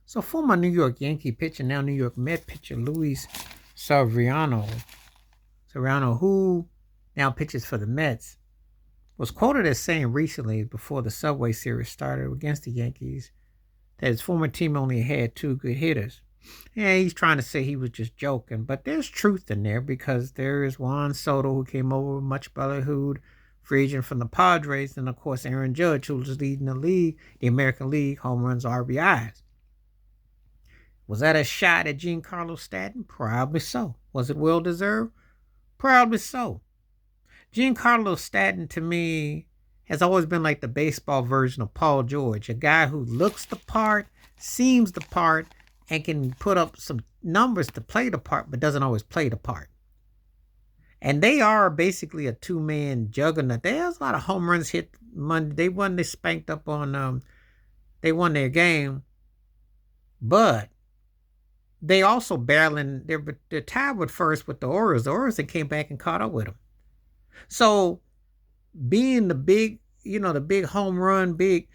So former New York Yankee pitcher, now New York Met pitcher Luis Severino, who now pitches for the Mets, was quoted as saying recently before the Subway Series started against the Yankees that his former team only had two good hitters. Yeah, he's trying to say he was just joking, but there's truth in there because there is Juan Soto who came over with much ballyhooed free agent from the Padres, and of course Aaron Judge, who's leading the league, the American League, home runs, RBIs. Was that a shot at Giancarlo Stanton? Probably so. Was it well deserved? Probably so. Giancarlo Stanton to me has always been like the baseball version of Paul George, a guy who looks the part, seems the part, and can put up some numbers to play the part, but doesn't always play the part. And they are basically a two-man juggernaut. There's a lot of home runs hit Monday. They spanked up on they won their game, but they also battling. They're tied with first with the Orioles. The Orioles that came back and caught up with them. So being the big, the big home run, big,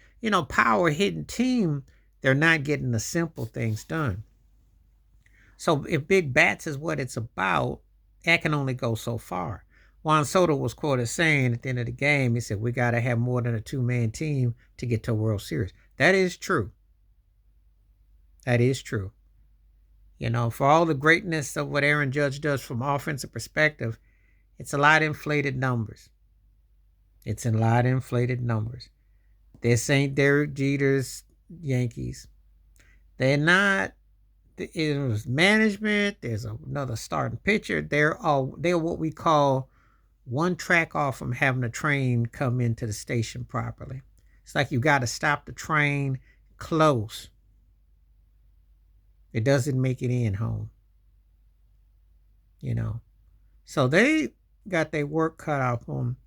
power hitting team, they're not getting the simple things done. So if big bats is what it's about, that can only go so far. Juan Soto was quoted saying at the end of the game, he said, "We got to have more than a two-man team to get to a World Series." That is true. That is true. For all the greatness of what Aaron Judge does from offensive perspective, it's a lot of inflated numbers. It's a lot of inflated numbers. This ain't Derek Jeter's Yankees. They're not. It was management. There's another starting pitcher. They're what we call one track off from having a train come into the station properly. It's like you got to stop the train close. It doesn't make it in home. So they got their work cut out for them.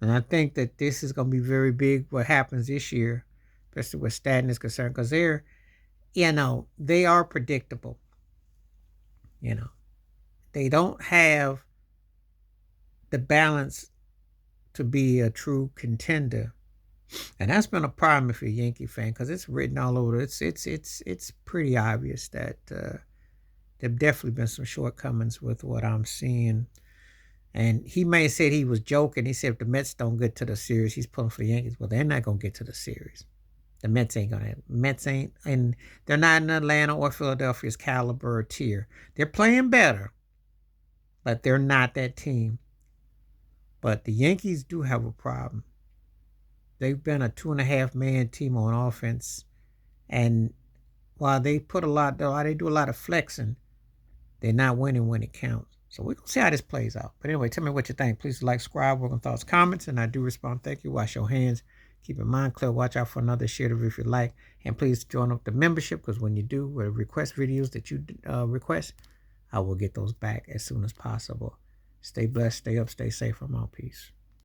And I think that this is going to be very big what happens this year, especially where Stanton is concerned, because they are predictable. They don't have the balance to be a true contender. And that's been a problem if you're a Yankee fan because it's written all over. It's pretty obvious that there've definitely been some shortcomings with what I'm seeing. And he may have said he was joking. He said if the Mets don't get to the series, he's pulling for the Yankees. Well, they're not going to get to the series. The Mets ain't going to. Mets ain't, and they're not in Atlanta or Philadelphia's caliber or tier. They're playing better, but they're not that team. But the Yankees do have a problem. They've been a 2.5-man team on offense. And while they do a lot of flexing, they're not winning when it counts. So we're going to see how this plays out. But anyway, tell me what you think. Please like, subscribe, work on thoughts, comments, and I do respond. Thank you. Wash your hands. Keep your mind clear. Watch out for another share if you like. And please join up the membership because when you do, request videos that you request, I will get those back as soon as possible. Stay blessed, stay up, stay safe. I'm out. Peace.